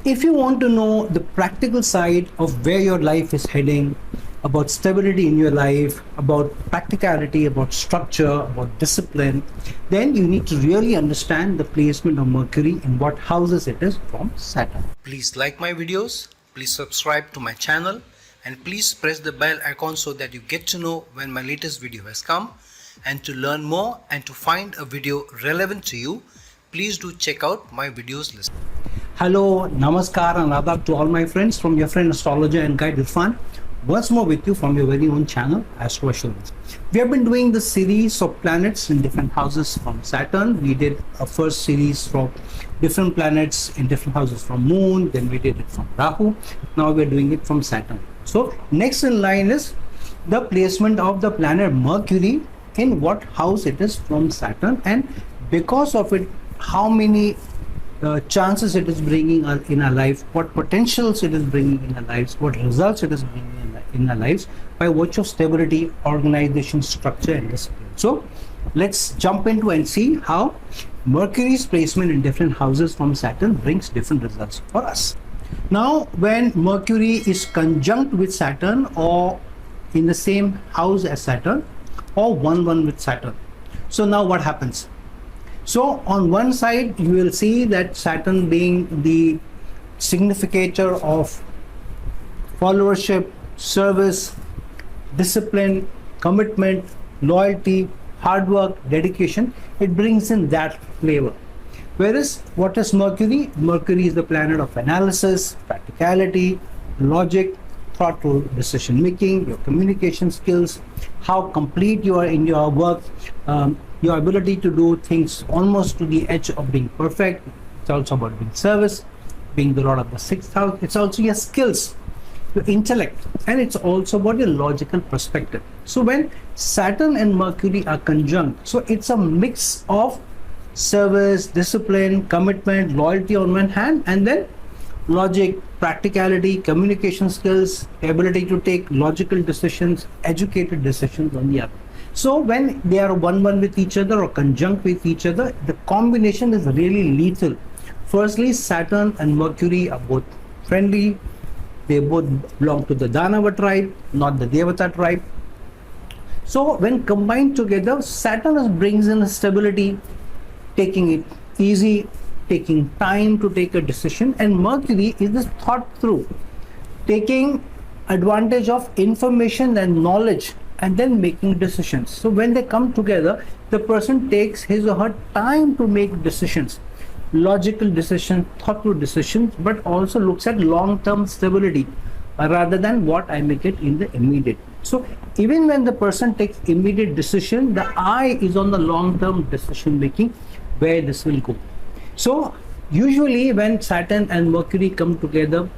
If you want to know the practical side of where your life is heading, about stability in your life, about practicality, about structure, about discipline, then you need to really understand the placement of Mercury and what houses it is from Saturn. Please like my videos, please subscribe to my channel, and please press the bell icon so that you get to know when my latest video has come. And to learn more and to find a video relevant to you, please do check out my videos list. Hello, namaskar and adab to all my friends from your friend astrologer and guide Irfan. Once more with you from your very own channel, Astro. We have been doing the series of planets in different houses from Saturn. We did a first series from different planets in different houses from Moon. Then we did it from Rahu. Now we are doing it from Saturn. So next in line is the placement of the planet Mercury in what house it is from Saturn, and because of it, how many chances it is bringing in our life, what potentials it is bringing in our lives, what results it is bringing in our lives by virtue of stability, organization, structure and discipline. So let's jump into and see how Mercury's placement in different houses from Saturn brings different results for us. Now when Mercury is conjunct with Saturn or in the same house as Saturn or 1-1 with Saturn, so now what happens? So on one side you will see that Saturn being the significator of followership, service, discipline, commitment, loyalty, hard work, dedication, it brings in that flavor. Whereas what is Mercury? Mercury is the planet of analysis, practicality, logic, thoughtful decision making, your communication skills, how complete you are in your work, your ability to do things almost to the edge of being perfect. It's also about being service, being the lord of the sixth house. It's also your skills, your intellect, and it's also about your logical perspective. So when Saturn and Mercury are conjunct, so it's a mix of service, discipline, commitment, loyalty on one hand, and then logic, practicality, communication skills, ability to take logical decisions, educated decisions on the other. So when they are 1-1 with each other or conjunct with each other, the combination is really lethal. Firstly, Saturn and Mercury are both friendly. They both belong to the Danava tribe, not the Devata tribe. So when combined together, Saturn brings in a stability, taking it easy, taking time to take a decision, and Mercury is this thought through, taking advantage of information and knowledge and then making decisions. So when they come together, the person takes his or her time to make decisions, logical decisions, thoughtful decisions, but also looks at long-term stability rather than what I make it in the immediate. So even when the person takes immediate decision, the eye is on the long-term decision making, where this will go. So usually when Saturn and Mercury come together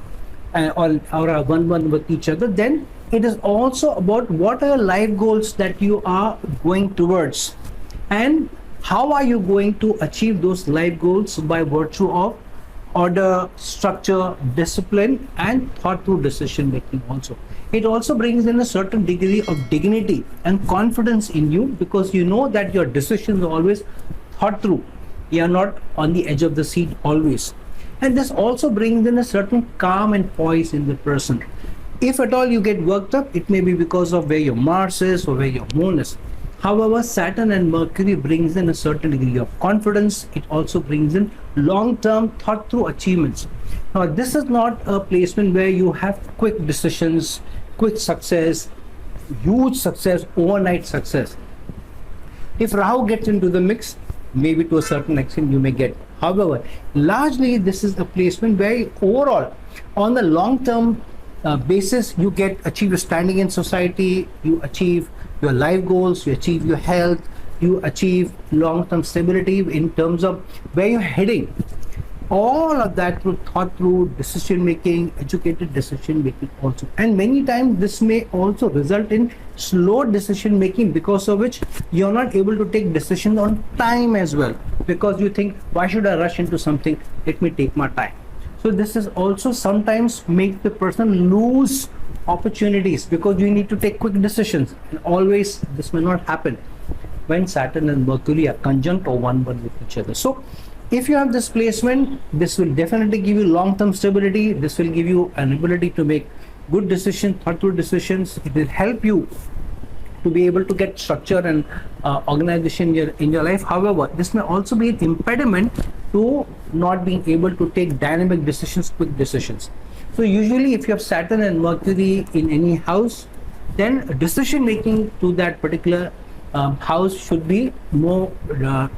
or are 1-1 with each other, then it is also about what are life goals that you are going towards and how are you going to achieve those life goals by virtue of order, structure, discipline and thoughtful decision making also. It also brings in a certain degree of dignity and confidence in you, because you know that your decisions are always thought through. You are not on the edge of the seat always. And this also brings in a certain calm and poise in the person. If at all you get worked up, it may be because of where your Mars is or where your Moon is. However, Saturn and Mercury brings in a certain degree of confidence. It also brings in long-term thought through achievements. Now this is not a placement where you have quick decisions, quick success, huge success, overnight success. If Rahu gets into the mix, maybe to a certain extent you may get. However, largely this is a placement where overall on the long-term basis you achieve your standing in society, you achieve your life goals, you achieve your health, you achieve long-term stability in terms of where you're heading. All of that through thought through decision making, educated decision making also. And many times this may also result in slow decision making, because of which you're not able to take decisions on time as well, because you think, why should I rush into something, let me take my time. So this is also sometimes make the person lose opportunities, because you need to take quick decisions, and always this may not happen when Saturn and Mercury are conjunct or 1-1 with each other. So if you have this placement, this will definitely give you long-term stability. This will give you an ability to make good decisions, thoughtful decisions. It will help you to be able to get structure and organization in your life. However, this may also be an impediment to not being able to take dynamic decisions, quick decisions. So usually if you have Saturn and Mercury in any house, then decision making to that particular house should be more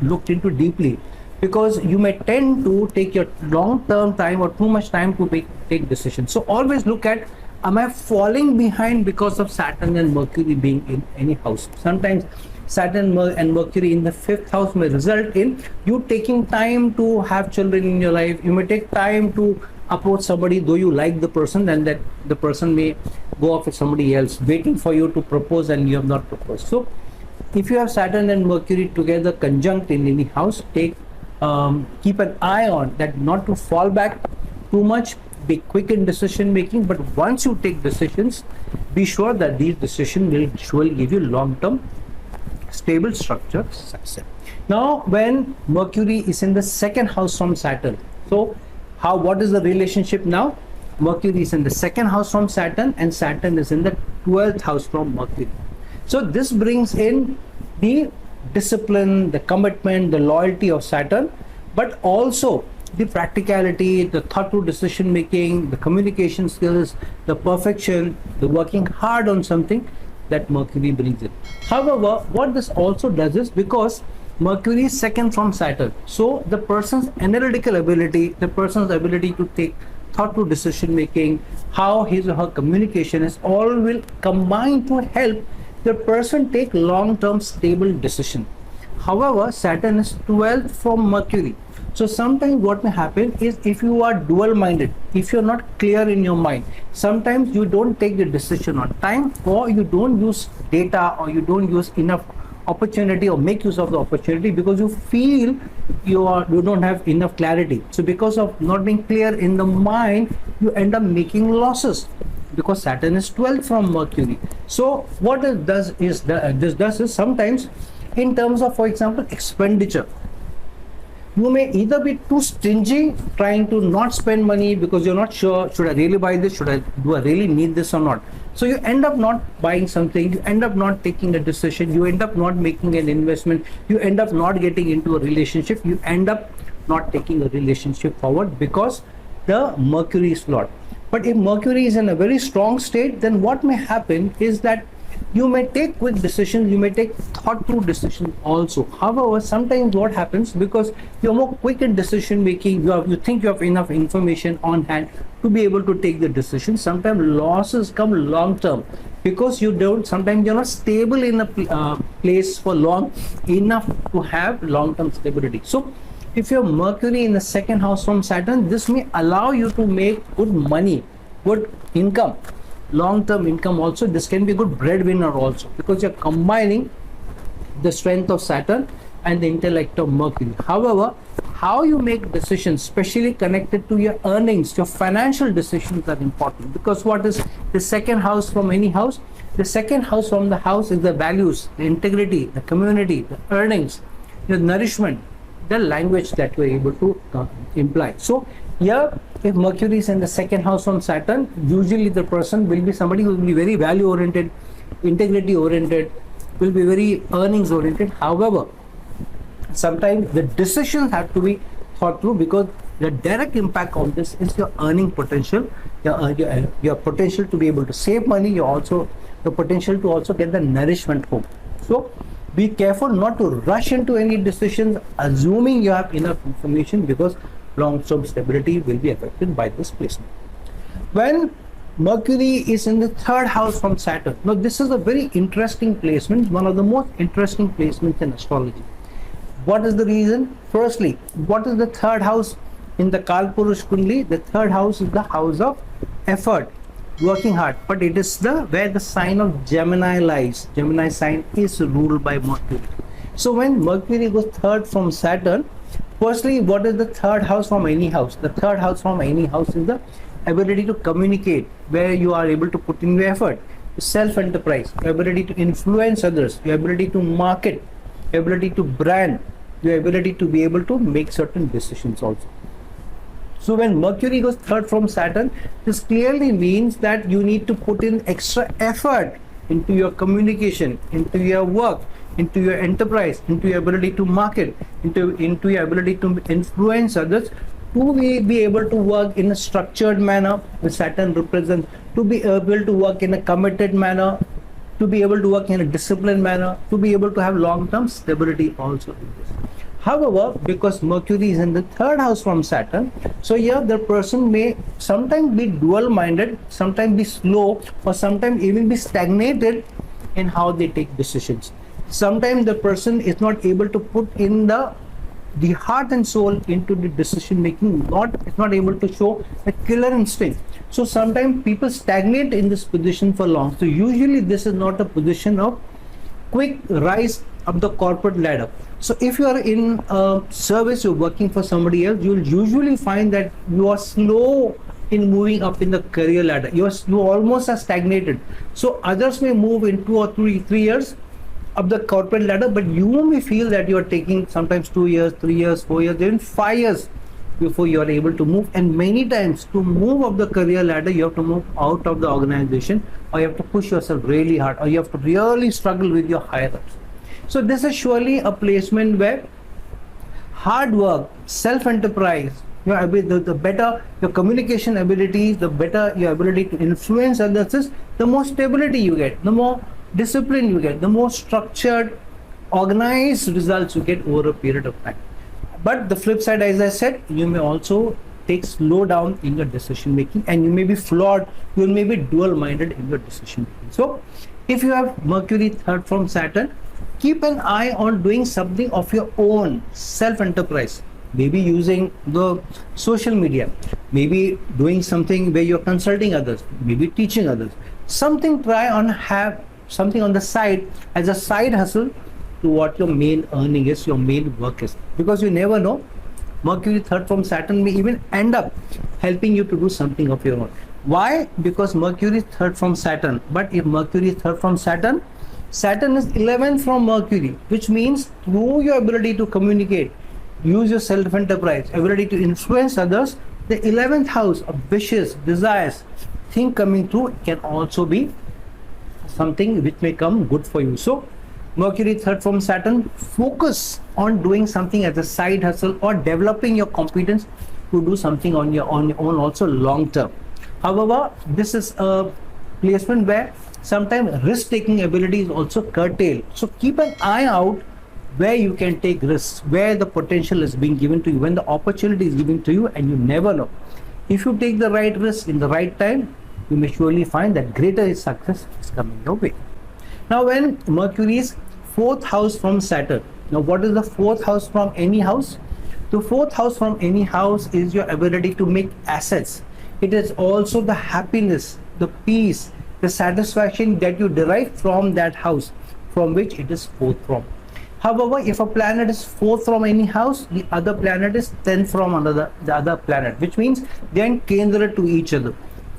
looked into deeply, because you may tend to take your long-term time or too much time to take decisions. So always look at, am I falling behind because of Saturn and Mercury being in any house? Sometimes Saturn and Mercury in the 5th house may result in you taking time to have children in your life. You may take time to approach somebody, though you like the person, and that the person may go off with somebody else, waiting for you to propose and you have not proposed. So if you have Saturn and Mercury together conjunct in any house, keep an eye on that, not to fall back too much, be quick in decision making, but once you take decisions, be sure that these decisions will surely give you long-term stable structure success. Now when Mercury is in the 2nd house from Saturn, so what is the relationship now? Mercury is in the 2nd house from Saturn, and Saturn is in the 12th house from Mercury. So this brings in the discipline, the commitment, the loyalty of Saturn, but also the practicality, the thoughtful decision making, the communication skills, the perfection, the working hard on something that Mercury brings in. However, what this also does is, because Mercury is 2nd from Saturn, so the person's analytical ability, the person's ability to take thoughtful decision making, how his or her communication is, all will combine to help the person take long-term stable decision. However, Saturn is 12th from Mercury. So sometimes what may happen is, if you are dual-minded, if you're not clear in your mind, sometimes you don't take the decision on time, or you don't use data, or you don't use enough opportunity or make use of the opportunity because you feel you don't have enough clarity. So because of not being clear in the mind, you end up making losses, because Saturn is 12th from Mercury. So what it does is sometimes in terms of, for example, expenditure, you may either be too stingy, trying to not spend money because you're not sure, should I really buy this, do I really need this or not? So you end up not buying something, you end up not taking a decision, you end up not making an investment, you end up not getting into a relationship, you end up not taking a relationship forward because the Mercury is flawed. But if Mercury is in a very strong state, then what may happen is that you may take quick decisions, you may take thoughtful decisions also. However, sometimes what happens, because you're more quick in decision making, you think you have enough information on hand to be able to take the decision, sometimes losses come long term, because sometimes you're not stable in a place for long enough to have long term stability. So if you have Mercury in the 2nd house from Saturn, this may allow you to make good money, good income, long-term income also. This can be a good breadwinner also, because you're combining the strength of Saturn and the intellect of Mercury. However, how you make decisions, especially connected to your earnings, your financial decisions, are important, because what is the 2nd house from any house? The 2nd house from the house is the values, the integrity, the community, the earnings, the nourishment, the language that we're able to imply. So here, if Mercury is in the 2nd house from Saturn, usually the person will be somebody who will be very value oriented, integrity oriented, will be very earnings oriented. However, sometimes the decisions have to be thought through, because the direct impact of this is your earning potential, your potential to be able to save money, your potential to also get the nourishment home. So be careful not to rush into any decisions assuming you have enough information, because long-term stability will be affected by this placement. When Mercury is in the 3rd house from Saturn, now this is a very interesting placement, one of the most interesting placements in astrology. What is the reason? Firstly, what is the 3rd house in the Kalpurush Kundli? The 3rd house is the house of effort, working hard, but it is where the sign of Gemini lies. Gemini sign is ruled by Mercury. So when Mercury goes 3rd from Saturn, firstly, what is the 3rd house from any house? The 3rd house from any house is the ability to communicate, where you are able to put in your effort, self-enterprise, your ability to influence others, your ability to market, your ability to brand, your ability to be able to make certain decisions also. So when Mercury goes third from Saturn, this clearly means that you need to put in extra effort into your communication, into your work, into your enterprise, into your ability to market, into your ability to influence others, to be able to work in a structured manner, which Saturn represents, to be able to work in a committed manner, to be able to work in a disciplined manner, to be able to have long-term stability also in this. However, because Mercury is in the third house from Saturn, so here the person may sometimes be dual-minded, sometimes be slow, or sometimes even be stagnated in how they take decisions. Sometimes the person is not able to put in the heart and soul into the decision making, is not able to show a killer instinct. So sometimes people stagnate in this position for long. So usually this is not a position of quick rise up the corporate ladder. So if you are in a service, you're working for somebody else, you'll usually find that you are slow in moving up in the career ladder. You almost are stagnated. So others may move in 2 or 3 years up the corporate ladder, but you may feel that you are taking sometimes 2 years, 3 years, 4 years, even 5 years before you are able to move. And many times to move up the career ladder, you have to move out of the organization, or you have to push yourself really hard, or you have to really struggle with your higher ups. So this is surely a placement where hard work, self-enterprise, the better your communication abilities, the better your ability to influence others is, the more stability you get, the more discipline you get, the more structured, organized results you get over a period of time. But the flip side, as I said, you may also take slow down in your decision making, and you may be flawed, you may be dual-minded in your decision making. So if you have Mercury third from Saturn, keep an eye on doing something of your own, self-enterprise, maybe using the social media, maybe doing something where you're consulting others, maybe teaching others, something. Try on have something on the side as a side hustle to what your main earning is, your main work is, because you never know, Mercury third from Saturn may even end up helping you to do something of your own. Why? Because Mercury third from Saturn. But if Mercury third from Saturn, Saturn is 11th from Mercury, which means through your ability to communicate, use your self-enterprise, ability to influence others, the 11th house of wishes, desires, thing coming through can also be something which may come good for you. So Mercury third from Saturn, focus on doing something as a side hustle or developing your competence to do something on your own also long term. However, this is a placement where sometimes risk-taking ability is also curtailed. So keep an eye out where you can take risks, where the potential is being given to you, when the opportunity is given to you, and you never know. If you take the right risk in the right time, you may surely find that greater success is coming your way. Now, when Mercury is fourth house from Saturn, now what is the fourth house from any house? The fourth house from any house is your ability to make assets. It is also the happiness, the peace, the satisfaction that you derive from that house from which it is fourth from. However, if a planet is fourth from any house, the other planet is 10th from the other planet, which means they are kindred to each other.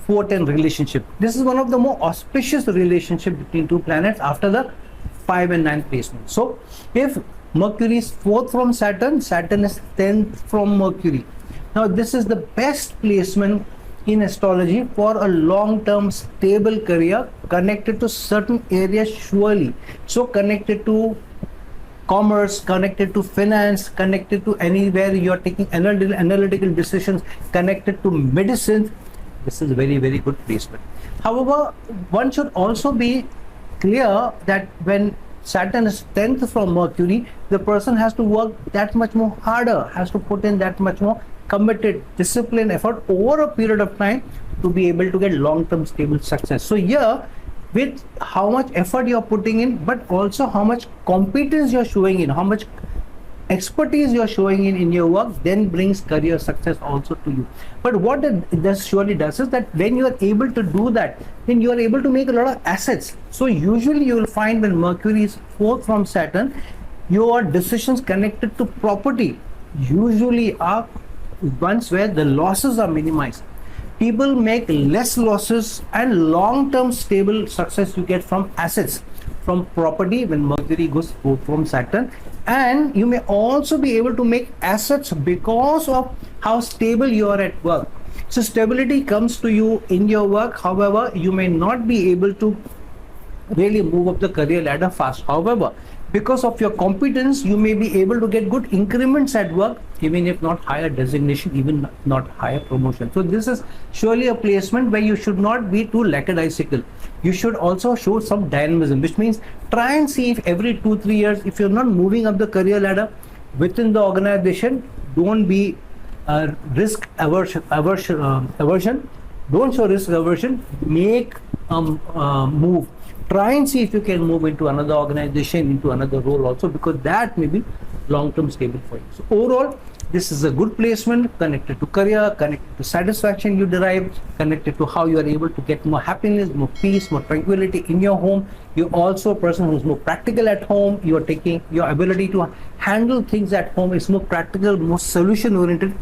4-10 relationship. This is one of the more auspicious relationship between two planets after the 5 and 9 placement. So if Mercury is fourth from Saturn, Saturn is 10th from Mercury. Now this is the best placement in astrology for a long-term stable career connected to certain areas surely. So connected to commerce, connected to finance, connected to anywhere you are taking analytical decisions, connected to medicine. This is a very, very good placement. However, one should also be clear that when Saturn is 10th from Mercury, the person has to work that much more harder, has to put in that much more committed, disciplined effort over a period of time to be able to get long-term stable success. So here, with how much effort you're putting in, but also how much competence you're showing in, how much expertise you're showing in your work, then brings career success also to you. But what this surely does is that when you are able to do that, then you are able to make a lot of assets. So usually you will find when Mercury is fourth from Saturn, your decisions connected to property usually are ones where the losses are minimized. People make less losses, and long-term stable success you get from assets from property when Mercury goes from Saturn, and you may also be able to make assets because of how stable you are at work. So stability comes to you in your work. However, you may not be able to really move up the career ladder fast. However, because of your competence, you may be able to get good increments at work, even if not higher designation, even not higher promotion. So this is surely a placement where you should not be too lackadaisical. You should also show some dynamism, which means try and see if every 2-3 years, if you're not moving up the career ladder within the organization, don't be risk aversion. Don't show risk aversion. Make move. Try and see if you can move into another organization, into another role also, because that may be long-term stable for you. So overall, this is a good placement connected to career, connected to satisfaction you derive, connected to how you are able to get more happiness, more peace, more tranquility in your home. You're also a person who's more practical at home. You are taking your ability to handle things at home is more practical, more solution-oriented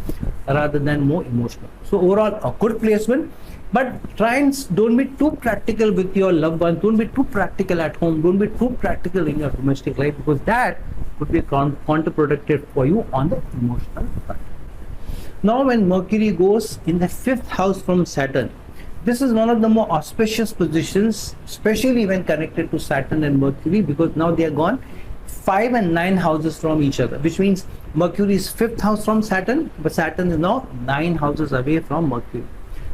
rather than more emotional. So overall, a good placement. But try and don't be too practical with your loved ones. Don't be too practical at home. Don't be too practical in your domestic life, because that could be counterproductive for you on the emotional front. Now, when Mercury goes in the 5th house from Saturn, this is one of the more auspicious positions, especially when connected to Saturn and Mercury, because now they are gone 5 and 9 houses from each other, which means Mercury is 5th house from Saturn, but Saturn is now 9 houses away from Mercury.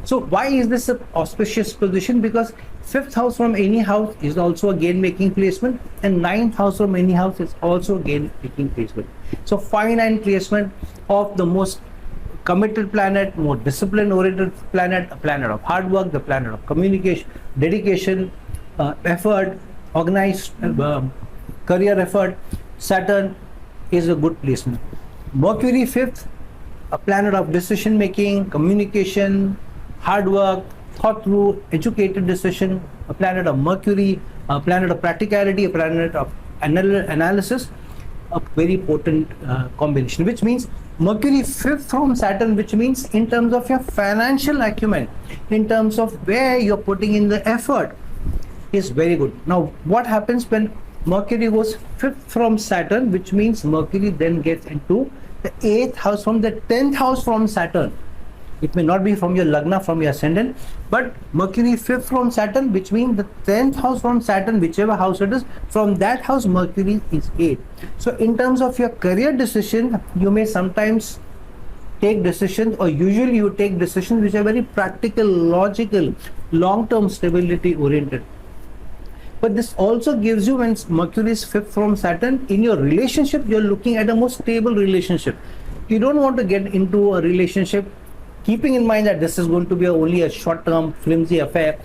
So why is this an auspicious position? Because 5th house from any house is also a gain making placement, and 9th house from any house is also a gain making placement. So 5-9 placement of the most committed planet, more discipline oriented planet, a planet of hard work, the planet of communication, dedication, effort, organized career effort. Saturn is a good placement. Mercury 5th, a planet of decision making, communication, hard work, thought through, educated decision, a planet of Mercury, a planet of practicality, a planet of analysis, a very potent combination, which means Mercury 5th from Saturn, which means in terms of your financial acumen, in terms of where you're putting in the effort, is very good. Now, what happens when Mercury goes 5th from Saturn, which means Mercury then gets into the 8th house from the 10th house from Saturn. It may not be from your Lagna, from your ascendant, but Mercury 5th from Saturn, which means the 10th house from Saturn, whichever house it is, from that house Mercury is 8. So in terms of your career decision, you may sometimes take decisions, or usually you take decisions which are very practical, logical, long-term stability oriented. But this also gives you, when Mercury is 5th from Saturn, in your relationship, you're looking at a more stable relationship. You don't want to get into a relationship keeping in mind that this is going to be only a short-term, flimsy affair,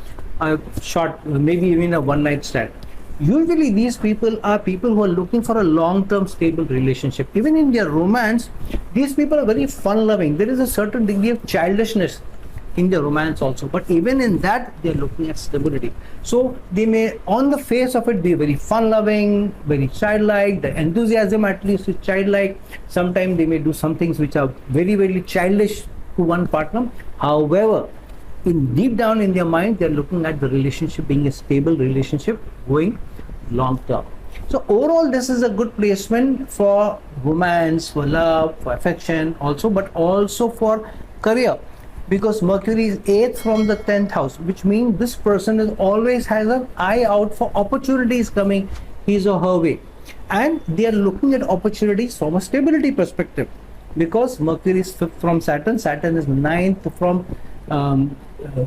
maybe even a one-night stand. Usually these people are people who are looking for a long-term, stable relationship. Even in their romance, these people are very fun-loving. There is a certain degree of childishness in their romance also, but even in that, they're looking at stability. So they may, on the face of it, be very fun-loving, very childlike. The enthusiasm at least is childlike. Sometimes they may do some things which are very, very childish to one partner. However, in deep down in their mind, they're looking at the relationship being a stable relationship going long term. So overall, this is a good placement for romance, for love, for affection also, but also for career, because Mercury is 8th from the 10th house, which means this person is always has an eye out for opportunities coming his or her way, and they are looking at opportunities from a stability perspective. Because Mercury is 5th from Saturn, Saturn is 9th from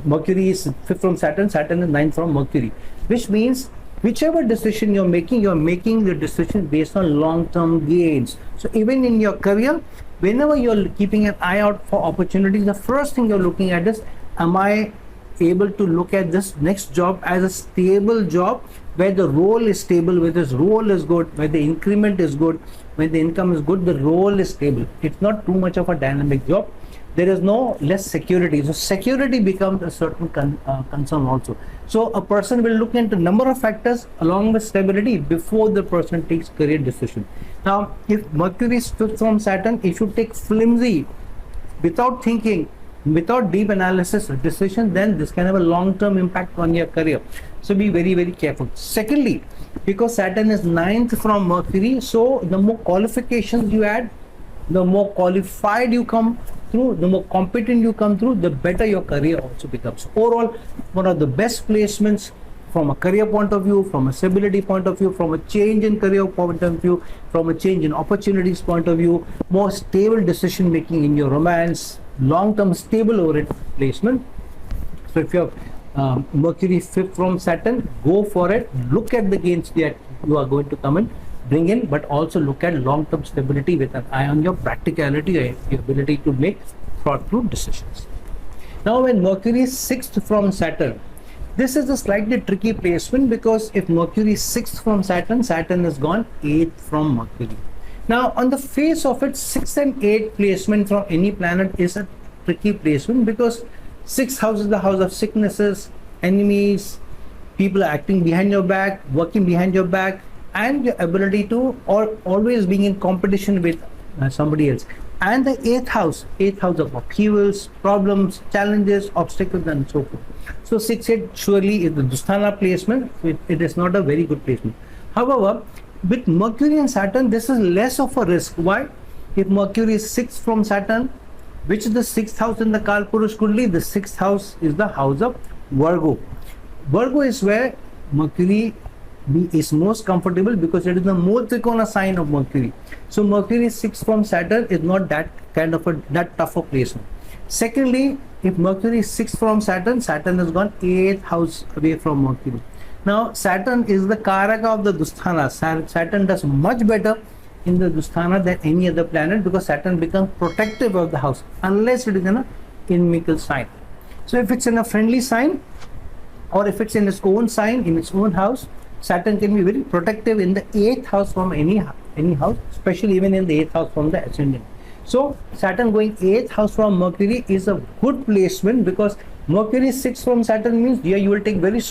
Mercury is 5th from Saturn, Saturn is 9th from Mercury, which means whichever decision you're making the decision based on long-term gains. So even in your career, whenever you're keeping an eye out for opportunities, the first thing you're looking at is, am I able to look at this next job as a stable job, where the role is stable, where this role is good, where the increment is good, when the income is good, the role is stable. It's not too much of a dynamic job. There is no less security. So security becomes a certain concern also. So a person will look into a number of factors along with stability before the person takes career decision. Now, if Mercury is 5th from Saturn, if you take flimsy, without thinking, without deep analysis or decision, then this can have a long-term impact on your career. So be very, very careful. Secondly, because Saturn is ninth from Mercury, so the more qualifications you add, the more qualified you come through, the more competent you come through, the better your career also becomes. Overall, one of the best placements from a career point of view, from a stability point of view, from a change in career point of view, from a change in opportunities point of view, more stable decision making in your romance, long-term stable over placement. So if you have Mercury fifth from Saturn, go for it. Look at the gains that you are going to come in, bring in, but also look at long-term stability with an eye on your practicality, your ability to make thought-through decisions. Now when Mercury is sixth from Saturn, this is a slightly tricky placement, because if Mercury is sixth from Saturn, Saturn has gone eighth from Mercury. Now on the face of it, 6th and 8th placement from any planet is a tricky placement, because 6th house is the house of sicknesses, enemies, people acting behind your back, working behind your back, and your ability to always being in competition with somebody else. And the 8th house of upheavals, problems, challenges, obstacles, and so forth. So 6-8 surely is the Dusthana placement. It is not a very good placement. However, with Mercury and Saturn, this is less of a risk. Why? If Mercury is 6th from Saturn, which is the 6th house in the Kalpurush Kundli, the 6th house is the house of Virgo. Virgo is where Mercury is most comfortable, because it is the more Trikona sign of Mercury. So Mercury 6 from Saturn is not that kind of that tough a placement. Secondly, if Mercury is 6 from Saturn, Saturn has gone 8th house away from Mercury. Now Saturn is the Karaka of the Dusthana. Saturn does much better in the Dusthana than any other planet, because Saturn becomes protective of the house, unless it is in a inimical sign. So if it's in a friendly sign, or if it's in its own sign, in its own house, Saturn can be very protective in the 8th house from any house, especially even in the 8th house from the ascendant. So Saturn going 8th house from Mercury is a good placement, because Mercury 6 from Saturn means you will take very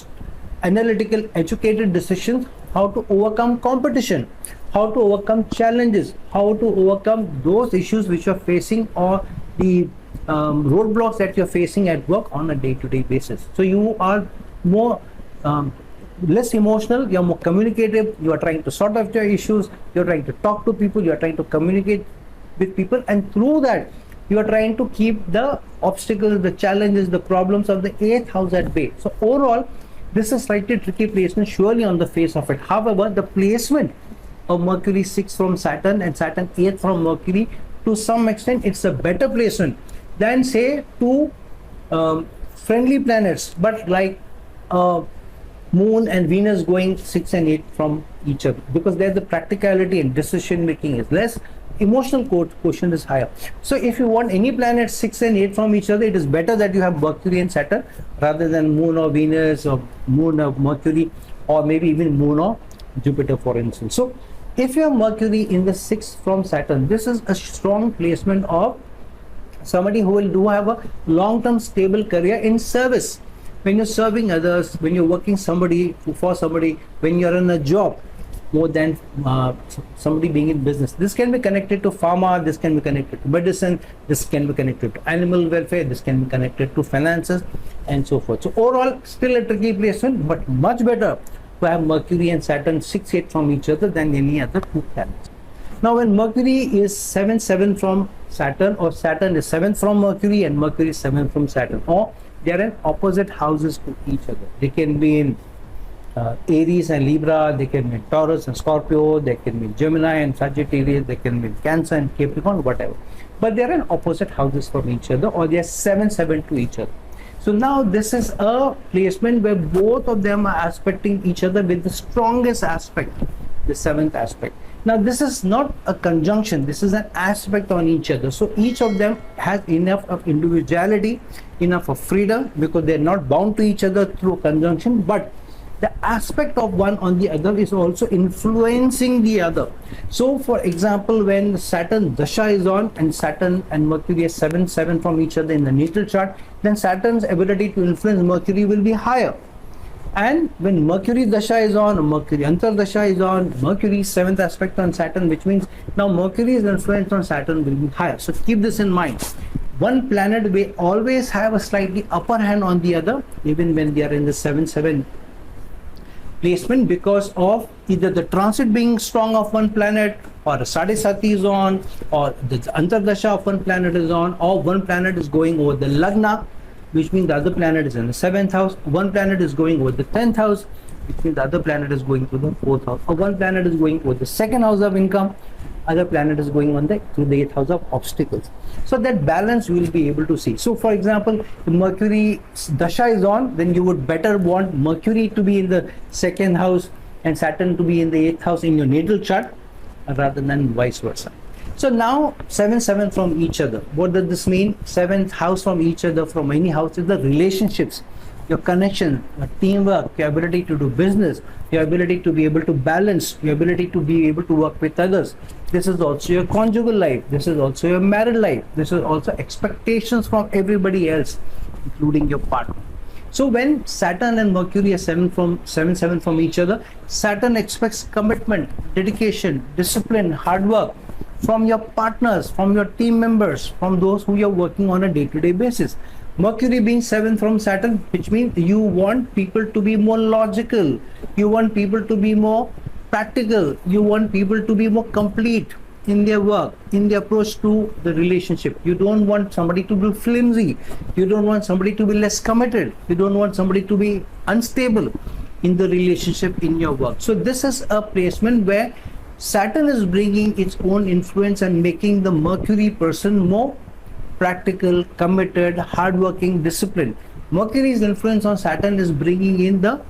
analytical, educated decisions, how to overcome competition, how to overcome challenges, how to overcome those issues which you are facing, or the roadblocks that you are facing at work on a day-to-day basis. So you are more less emotional, you are more communicative, you are trying to sort out your issues, you are trying to talk to people, you are trying to communicate with people, and through that you are trying to keep the obstacles, the challenges, the problems of the 8th house at bay. So overall, this is slightly tricky placement surely on the face of it. However, the placement of Mercury 6 from Saturn and Saturn 8 from Mercury, to some extent it's a better placement than say two friendly planets, but like Moon and Venus going 6 and 8 from each other, because there the practicality and decision making is less, emotional quotient is higher. So if you want any planet 6 and 8 from each other, it is better that you have Mercury and Saturn rather than Moon or Venus, or Moon or Mercury, or maybe even Moon or Jupiter, for instance. So if you have Mercury in the 6th from Saturn, this is a strong placement of somebody who will have a long-term stable career in service. When you're serving others, when you're working for somebody, when you're in a job, more than somebody being in business. This can be connected to pharma, this can be connected to medicine, this can be connected to animal welfare, this can be connected to finances, and so forth. So overall, still a tricky placement, but much better to have Mercury and Saturn 6-8 from each other than any other two planets. Now when Mercury is 7-7 from Saturn, or Saturn is 7th from Mercury and Mercury is 7th from Saturn, or they are in opposite houses to each other. They can be in Aries and Libra, they can be in Taurus and Scorpio, they can be in Gemini and Sagittarius, they can be in Cancer and Capricorn, whatever. But they are in opposite houses from each other, or they are 7-7 to each other. So now this is a placement where both of them are aspecting each other with the strongest aspect, the 7th aspect. Now this is not a conjunction, this is an aspect on each other. So each of them has enough of individuality, enough of freedom, because they are not bound to each other through conjunction, but the aspect of one on the other is also influencing the other. So for example, when Saturn Dasha is on and Saturn and Mercury are 7-7 from each other in the natal chart, then Saturn's ability to influence Mercury will be higher. And when Mercury Dasha is on, or Mercury Antar Dasha is on, Mercury's 7th aspect on Saturn, which means now Mercury's influence on Saturn will be higher. So keep this in mind. one planet will always have a slightly upper hand on the other, even when they are in the 7-7 placement, because of either the transit being strong of one planet, or a Sadesati is on, or the Antardasha of one planet is on, or one planet is going over the Lagna, which means the other planet is in the 7th house, one planet is going over the 10th house, which means the other planet is going to the 4th house, or one planet is going over the 2nd house of income, other planet is going on through the 8th house of obstacles. So that balance you will be able to see. So for example, if Mercury Dasha is on, then you would better want Mercury to be in the 2nd house and Saturn to be in the 8th house in your natal chart, rather than vice versa. So now 7-7 from each other. What does this mean? 7th house from each other, from any house, is the relationships, your connection, your teamwork, your ability to do business, your ability to be able to balance, your ability to be able to work with others. This is also your conjugal life. This is also your married life. This is also expectations from everybody else, including your partner. So when Saturn and Mercury are 7-7 from each other, Saturn expects commitment, dedication, discipline, hard work from your partners, from your team members, from those who you're working on a day-to-day basis. Mercury being 7 from Saturn, which means you want people to be more logical, you want people to be more practical, you want people to be more complete in their work, in their approach to the relationship. You don't want somebody to be flimsy, you don't want somebody to be less committed, you don't want somebody to be unstable in the relationship, in your work. So this is a placement where Saturn is bringing its own influence and making the Mercury person more practical, committed, hardworking, disciplined. Mercury's influence on Saturn is bringing in the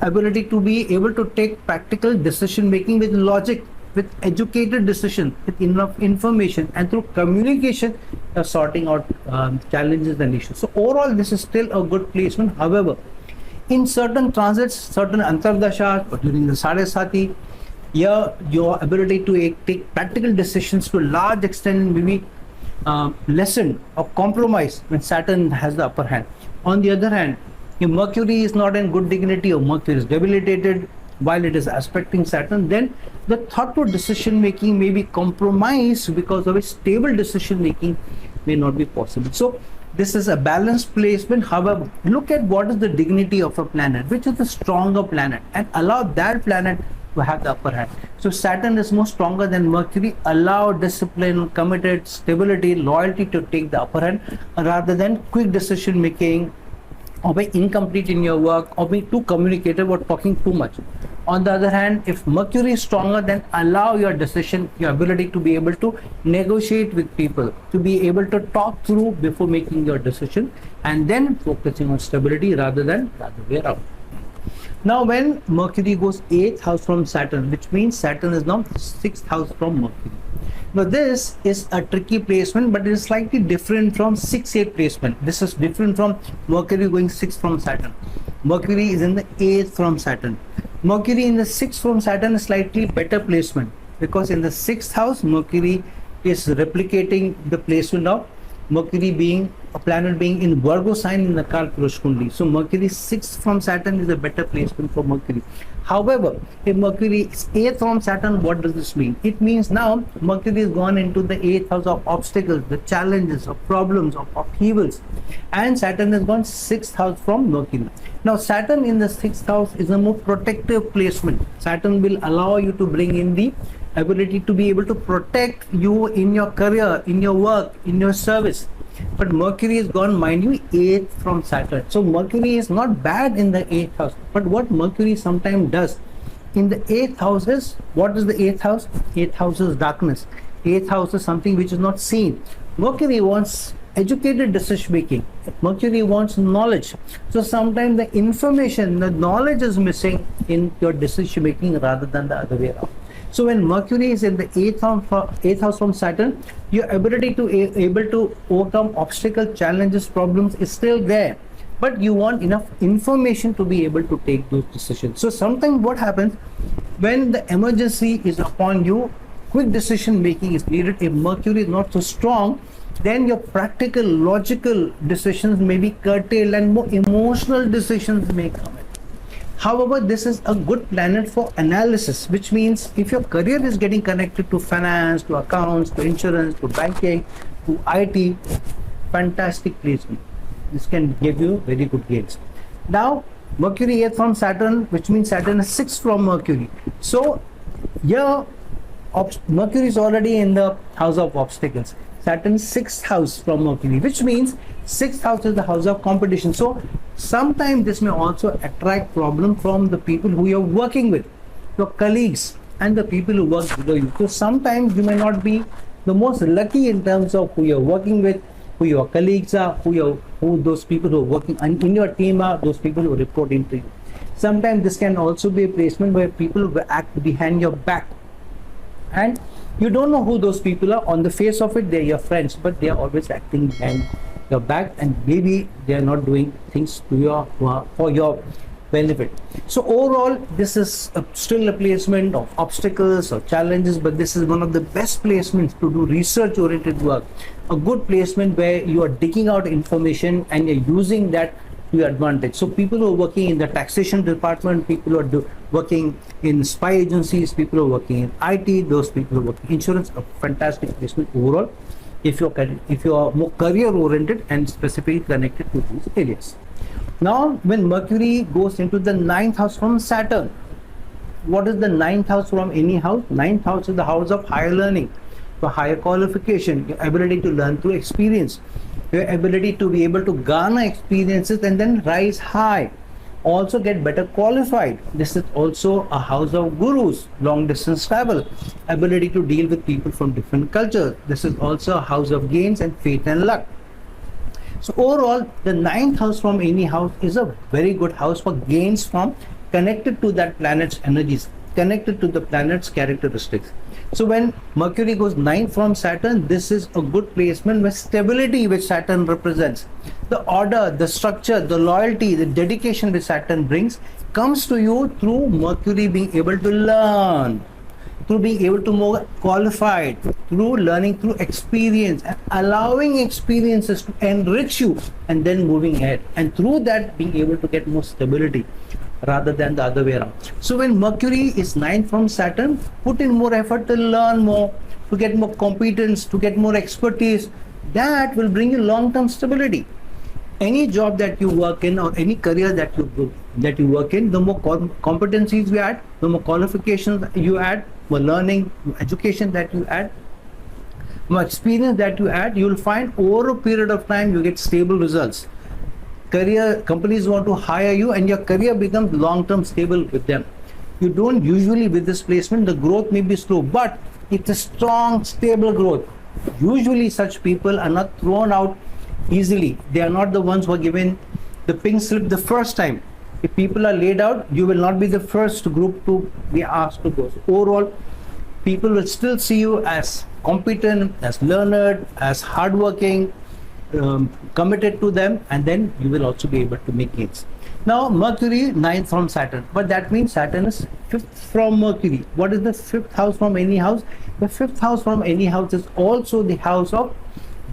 ability to be able to take practical decision making with logic, with educated decision, with enough information, and through communication sorting out challenges and issues. So overall this is still a good placement. However, in certain transits, certain Antardashas, or during the Sadesati, your ability to take practical decisions to a large extent may be lessened or compromised when Saturn has the upper hand. On the other hand, if Mercury is not in good dignity or Mercury is debilitated while it is aspecting Saturn, then the thoughtful decision making may be compromised because of a stable decision making may not be possible. So this is a balanced placement. However, look at what is the dignity of a planet, which is the stronger planet, and allow that planet to have the upper hand. So Saturn is more stronger than Mercury. Allow discipline, committed, stability, loyalty to take the upper hand, rather than quick decision making, or be incomplete in your work, or be too communicative or talking too much. On the other hand, if Mercury is stronger, then allow your decision, your ability to be able to negotiate with people, to be able to talk through before making your decision, and then focusing on stability rather than the other way around. Now when Mercury goes 8th house from Saturn, which means Saturn is now 6th house from Mercury. Now this is a tricky placement, but it is slightly different from 6-8 placement. This is different from Mercury going 6th from Saturn. Mercury is in the 8th from Saturn. Mercury in the 6th from Saturn is slightly better placement, because in the 6th house Mercury is replicating the placement of Mercury being a planet being in Virgo sign in the Kalpurush Kundi. So Mercury 6th from Saturn is a better placement for Mercury. However, if Mercury is 8th from Saturn, what does this mean? It means now Mercury has gone into the 8th house of obstacles, the challenges, of problems, of upheavals, and Saturn has gone 6th house from Mercury. Now Saturn in the 6th house is a more protective placement. Saturn will allow you to bring in the ability to be able to protect you in your career, in your work, in your service. But Mercury has gone, mind you, 8th from Saturn. So Mercury is not bad in the 8th house. But what Mercury sometimes does in the 8th house is, what is the 8th house? 8th house is darkness. 8th house is something which is not seen. Mercury wants educated decision making. Mercury wants knowledge. So sometimes the information, the knowledge is missing in your decision making rather than the other way around. So when Mercury is in the 8th house from Saturn, your ability to able to overcome obstacle, challenges, problems is still there, but you want enough information to be able to take those decisions. So sometimes what happens when the emergency is upon you, quick decision making is needed. If Mercury is not so strong, then your practical, logical decisions may be curtailed and more emotional decisions may come in. However, this is a good planet for analysis, which means if your career is getting connected to finance, to accounts, to insurance, to banking, to IT, fantastic placement. This can give you very good gains. Now, Mercury 8th from Saturn, which means Saturn is 6th from Mercury. So, here, Mercury is already in the house of obstacles. Saturn's 6th house from Mercury, which means 6th house is the house of competition. So, sometimes this may also attract problem from the people who you're working with, your colleagues, and the people who work below you. So, sometimes you may not be the most lucky in terms of who you're working with, who your colleagues are, who those people who are working in your team are, those people who report into you. Sometimes this can also be a placement where people will act behind your back, and you don't know who those people are. On the face of it, they're your friends, but they are always acting behind your back, and maybe they are not doing things to for your benefit. So overall, this is still a placement of obstacles or challenges, but this is one of the best placements to do research oriented work. A good placement where you are digging out information and you're using that to your advantage. So people who are working in the taxation department, people who are working in spy agencies, people who are working in IT, those people who are working in insurance, a fantastic placement overall if you are more career oriented and specifically connected to these areas. Now, when Mercury goes into the 9th house from Saturn, what is the 9th house from any house? 9th house is the house of higher learning, for higher qualification, your ability to learn through experience, your ability to be able to garner experiences and then rise high, also get better qualified. This is also a house of gurus, long distance travel, ability to deal with people from different cultures. This is also a house of gains and fate and luck. So overall, the 9th house from any house is a very good house for gains from connected to that planet's energies, connected to the planet's characteristics. So when Mercury goes 9th from Saturn, this is a good placement where stability, which Saturn represents, the order, the structure, the loyalty, the dedication which Saturn brings, comes to you through Mercury being able to learn, through being able to more qualified, through learning through experience and allowing experiences to enrich you and then moving ahead, and through that being able to get more stability rather than the other way around. So when Mercury is 9th from Saturn, put in more effort to learn more, to get more competence, to get more expertise. That will bring you long-term stability. Any job that you work in or any career that you work in, the more competencies you add, the more qualifications you add, more learning, more education that you add, more experience that you add, you will find over a period of time you get stable results. Companies want to hire you and your career becomes long-term stable with them. You don't usually, with this placement, the growth may be slow, but it's a strong, stable growth. Usually such people are not thrown out easily. They are not the ones who are given the pink slip the first time. If people are laid out, you will not be the first group to be asked to go. So overall, people will still see you as competent, as learned, as hardworking, committed to them, and then you will also be able to make gains. Now Mercury 9th from Saturn, but that means Saturn is 5th from Mercury. What is the 5th house from any house? The 5th house from any house is also the house of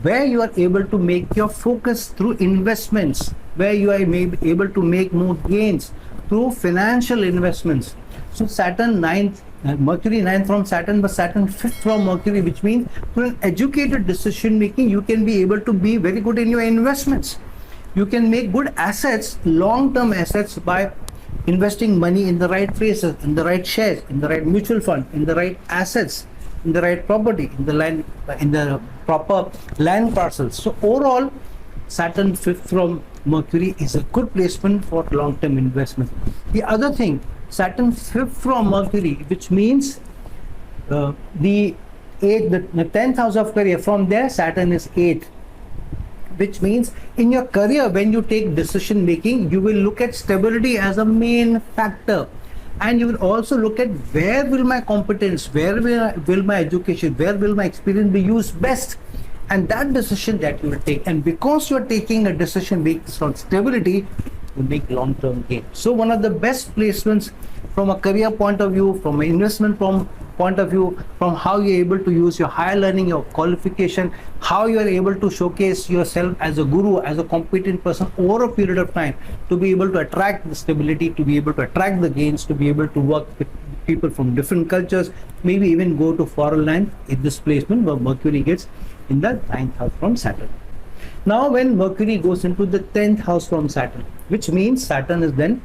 where you are able to make your focus through investments, where you are able to make more gains through financial investments. So Saturn 9th, Mercury 9th from Saturn, but Saturn 5th from Mercury, which means through an educated decision making, you can be able to be very good in your investments. You can make good assets, long-term assets, by investing money in the right places, in the right shares, in the right mutual fund, in the right assets, in the right property, in the land, in the proper land parcels. So overall, Saturn 5th from Mercury is a good placement for long-term investment. The other thing, Saturn 5th from Mercury, which means the 10th house of career, from there Saturn is 8th, which means in your career, when you take decision making, you will look at stability as a main factor, and you will also look at where will my competence, where will my education, where will my experience be used best, and that decision that you will take. And because you are taking a decision based on stability, you make long-term gain. So one of the best placements from a career point of view, from an investment point of view, from how you're able to use your higher learning, your qualification, how you are able to showcase yourself as a guru, as a competent person over a period of time, to be able to attract the stability, to be able to attract the gains, to be able to work with people from different cultures, maybe even go to foreign land in this placement where Mercury gets in the 9th house from Saturn. Now when Mercury goes into the 10th house from Saturn, which means Saturn is then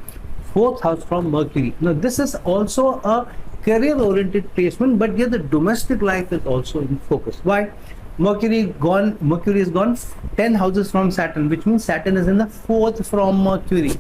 4th house from Mercury. Now this is also a career oriented placement, but here the domestic life is also in focus. Why? Mercury is gone 10 houses from Saturn, which means Saturn is in the 4th from Mercury.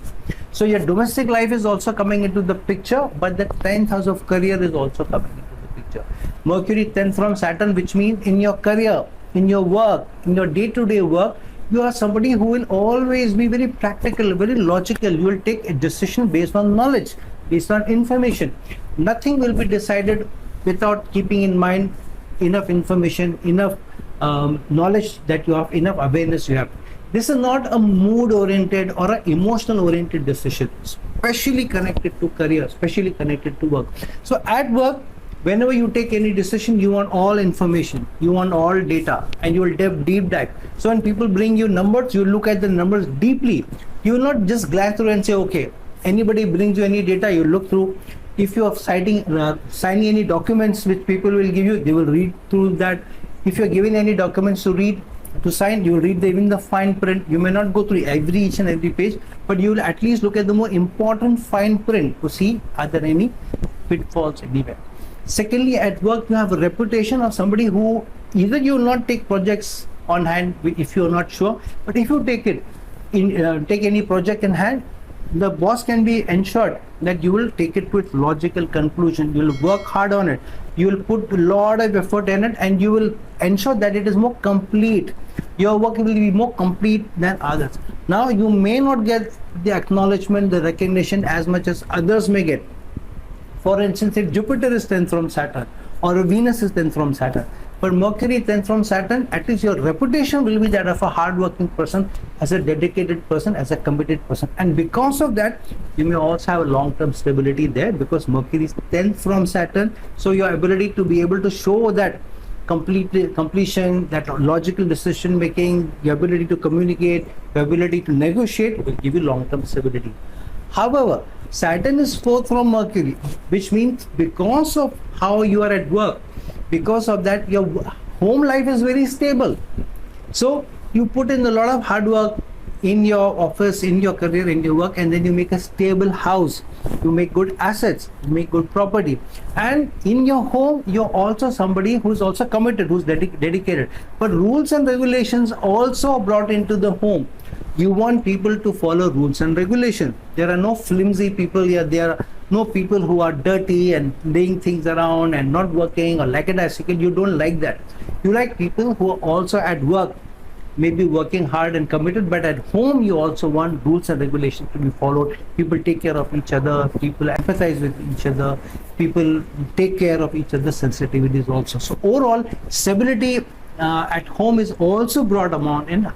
So your domestic life is also coming into the picture, but the 10th house of career is also coming into the picture. Mercury 10th from Saturn, which means in your career, in your work, in your day-to-day work, you are somebody who will always be very practical, very logical. You will take a decision based on knowledge, based on information. Nothing will be decided without keeping in mind enough information, enough knowledge that you have, enough awareness you have. This is not a mood oriented or an emotional oriented decision, especially connected to career, especially connected to work. So at work, whenever you take any decision, you want all information, you want all data, and you will deep dive. So when people bring you numbers, you look at the numbers deeply. You will not just glance through and say, okay, anybody brings you any data, you look through. If you are signing any documents which people will give you, they will read through that. If you are given any documents to sign, you will read even the fine print. You may not go through each and every page, but you will at least look at the more important fine print to see are there any pitfalls anywhere. Secondly, at work you have a reputation of somebody who either you will not take projects on hand if you are not sure, but if you take any project in hand, the boss can be ensured that you will take it to its logical conclusion. You will work hard on it. You will put a lot of effort in it, and you will ensure that it is more complete. Your work will be more complete than others. Now you may not get the acknowledgement, the recognition as much as others may get. For instance, if Jupiter is 10th from Saturn or Venus is 10th from Saturn, but Mercury 10th from Saturn, at least your reputation will be that of a hard-working person, as a dedicated person, as a committed person. And because of that, you may also have a long-term stability there, because Mercury is 10th from Saturn. So your ability to be able to show that completion, that logical decision making, your ability to communicate, your ability to negotiate will give you long-term stability. However, Saturn is 4th from Mercury, which means because of how you are at work, because of that, your home life is very stable. So you put in a lot of hard work in your office, in your career, in your work, and then you make a stable house. You make good assets, you make good property. And in your home, you're also somebody who's also committed, who's dedicated. But rules and regulations also brought into the home. You want people to follow rules and regulations. There are no flimsy people here. There are no people who are dirty and laying things around and not working or lackadaisical. You don't like that. You like people who are also at work, maybe working hard and committed, but at home you also want rules and regulations to be followed. People take care of each other, people empathize with each other, people take care of each other's sensitivities also. So overall, stability at home is also brought about in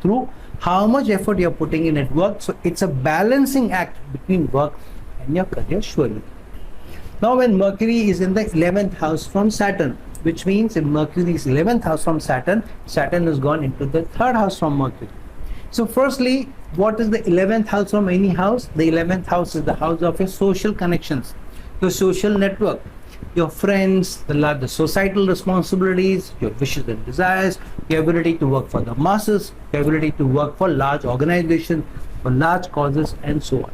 through how much effort you're putting in at work. So it's a balancing act between work and your career, surely. Now when Mercury is in the 11th house from Saturn, which means if Mercury is 11th house from Saturn, Saturn has gone into the 3rd house from Mercury. So firstly, what is the 11th house from any house? The 11th house is the house of your social connections, your social network, your friends, the societal responsibilities, your wishes and desires, your ability to work for the masses, your ability to work for large organizations, for large causes, and so on.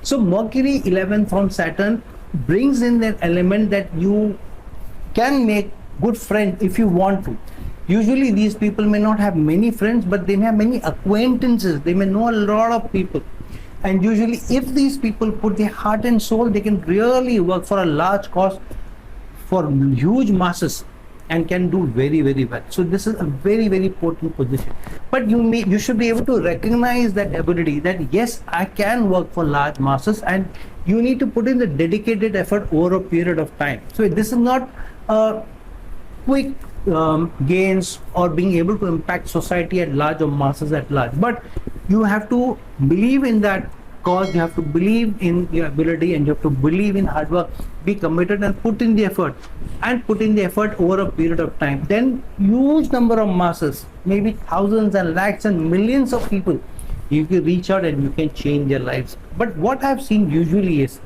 So Mercury 11th from Saturn brings in that element that you can make good friends if you want to. Usually these people may not have many friends, but they may have many acquaintances. They may know a lot of people. And usually if these people put their heart and soul, they can really work for a large cause, for huge masses, and can do very, very well. So this is a very, very important position. But you should be able to recognize that ability, that yes, I can work for large masses, and you need to put in the dedicated effort over a period of time. So this is not quick gains or being able to impact society at large or masses at large, but you have to believe in that cause, you have to believe in your ability, and you have to believe in hard work, be committed and put in the effort, over a period of time. Then huge number of masses, maybe thousands and lakhs and millions of people, you can reach out and you can change their lives. But what I've seen usually is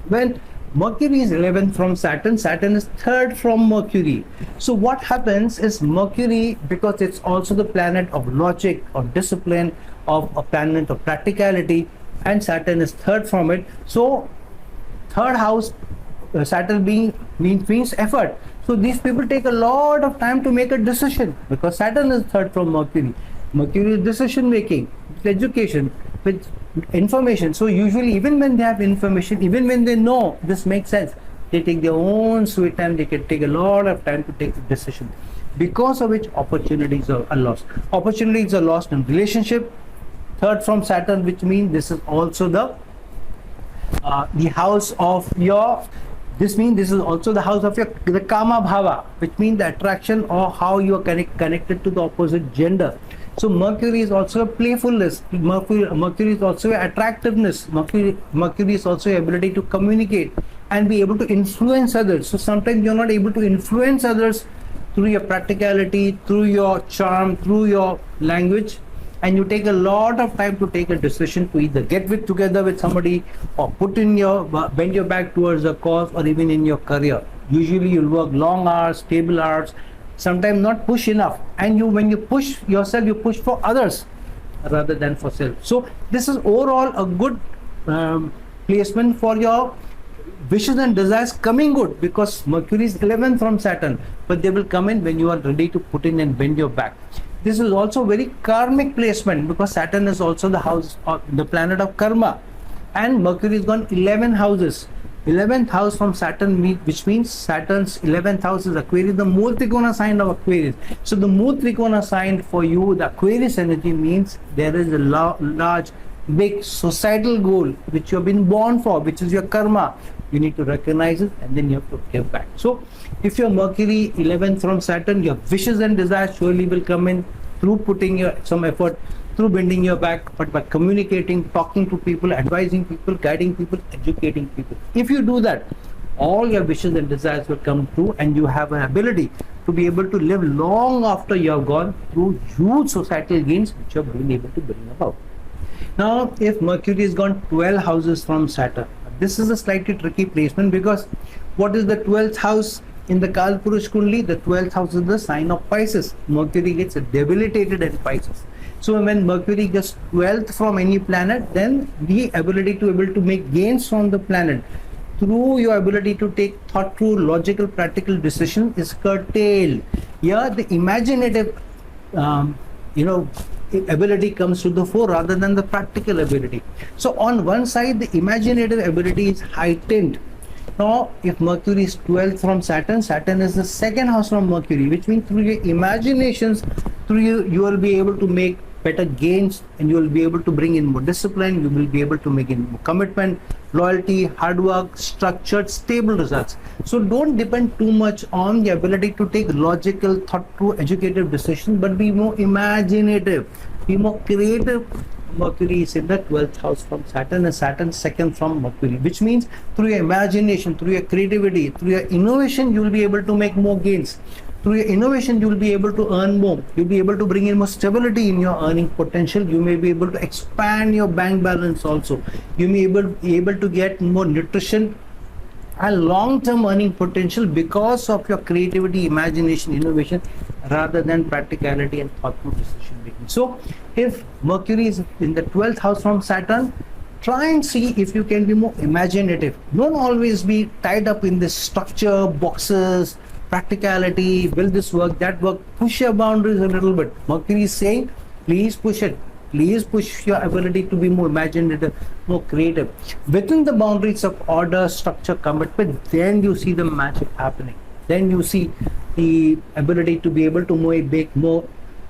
when Mercury is 11th from Saturn. Saturn is 3rd from Mercury. So what happens is Mercury, because it's also the planet of logic or discipline, of a planet of practicality, and Saturn is 3rd from it. So 3rd house, Saturn means effort. So these people take a lot of time to make a decision, because Saturn is 3rd from Mercury. Mercury is decision making, with education, with information. So usually, even when they have information, even when they know this makes sense, they take their own sweet time. They can take a lot of time to take a decision, because of which opportunities are lost. Opportunities are lost in relationship. 3rd from Saturn, which means this is also the house of your. This means this is also the house of the Kama Bhava, which means the attraction, or how you are connected to the opposite gender. So Mercury is also a playfulness. Mercury is also a attractiveness. Mercury is also ability to communicate and be able to influence others. So sometimes you're not able to influence others through your practicality, through your charm, through your language, and you take a lot of time to take a decision to either get together with somebody, or bend your back towards a cause, or even in your career. Usually you'll work long hours, stable hours, sometimes not push enough, and when you push yourself, you push for others rather than for self. So this is overall a good placement for your wishes and desires coming good, because Mercury is 11th from Saturn, but they will come in when you are ready to put in and bend your back. This is also very karmic placement, because Saturn is also the house of the planet of karma, and Mercury has gone 11 houses. 11th house from Saturn, which means Saturn's 11th house is Aquarius, the Mool Trikona sign of Aquarius. So the Mool Trikona sign for you, the Aquarius energy, means there is a large, big societal goal which you have been born for, which is your karma. You need to recognize it, and then you have to give back. So if your Mercury 11th from Saturn, your wishes and desires surely will come in through putting some effort, through bending your back, but by communicating, talking to people, advising people, guiding people, educating people. If you do that, all your wishes and desires will come true, and you have an ability to be able to live long after you have gone through huge societal gains which you have been able to bring about. Now, if Mercury has gone 12 houses from Saturn, this is a slightly tricky placement, because what is the 12th house in the Kalpurush Kundli? The 12th house is the sign of Pisces. Mercury gets debilitated in Pisces. So when Mercury gets 12th from any planet, then the ability to make gains from the planet through your ability to take thought through, logical, practical decision is curtailed. Here the imaginative ability comes to the fore rather than the practical ability. So on one side, the imaginative ability is heightened. Now if Mercury is 12th from Saturn, Saturn is the 2nd house from Mercury, which means through your imaginations, you will be able to make better gains, and you will be able to bring in more discipline. You will be able to make in more commitment, loyalty, hard work, structured, stable results. So don't depend too much on the ability to take logical, thought-through, educative decisions, but be more imaginative, be more creative. Mercury is in the 12th house from Saturn, and Saturn 2nd from Mercury, which means through your imagination, through your creativity, through your innovation, you will be able to make more gains. Through your innovation, you will be able to earn more. You'll be able to bring in more stability in your earning potential. You may be able to expand your bank balance also. You may be able to get more nutrition and long-term earning potential because of your creativity, imagination, innovation, rather than practicality and thoughtful decision making. So if Mercury is in the 12th house from Saturn, try and see if you can be more imaginative. Don't always be tied up in this structure, boxes, practicality, will this work, that work. Push your boundaries a little bit. Mercury is saying, please push it. Please push your ability to be more imaginative, more creative. Within the boundaries of order, structure, commitment, then you see the magic happening. Then you see the ability to be able to make more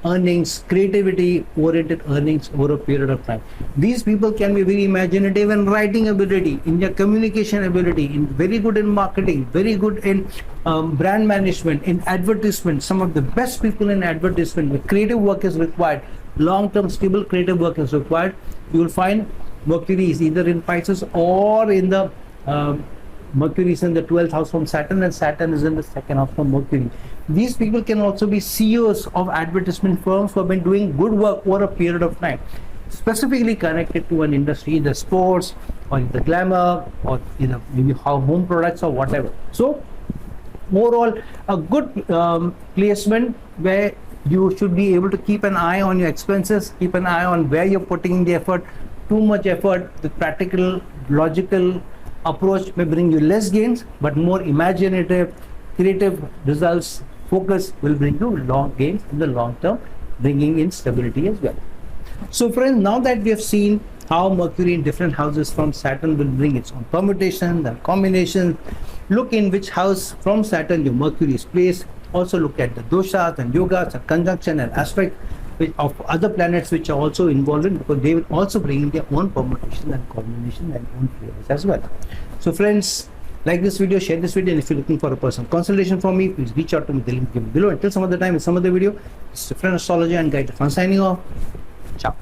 earnings, creativity oriented earnings over a period of time. These people can be very imaginative in writing ability, in their communication ability, very good in marketing, very good in brand management, in advertisement. Some of the best people in advertisement, where creative work is required, long-term stable creative work is required. You will find Mercury is either in Pisces or in the Mercury is in the 12th house from Saturn, and Saturn is in the 2nd house from Mercury. These people can also be CEOs of advertisement firms who have been doing good work over a period of time. specifically connected to an industry, either sports or in the glamour or maybe home products or whatever. So overall, a good placement where you should be able to keep an eye on your expenses, keep an eye on where you're putting in the effort. Too much effort, the practical, logical approach may bring you less gains, but more imaginative, creative results, focus will bring you long gains in the long term, bringing in stability as well. So friends, now that we have seen how Mercury in different houses from Saturn will bring its own permutations and combinations, look in which house from Saturn your Mercury is placed. Also look at the doshas and yogas and conjunction and aspect of other planets which are also involved in, because they will also bring in their own permutation and combination and own flavors as well. So friends, like this video, share this video, and if you're looking for a personal consultation from me, please reach out to me, the link given below. Until some other time in some other video, this is a friend astrologer and guide Irfan signing off. Ciao.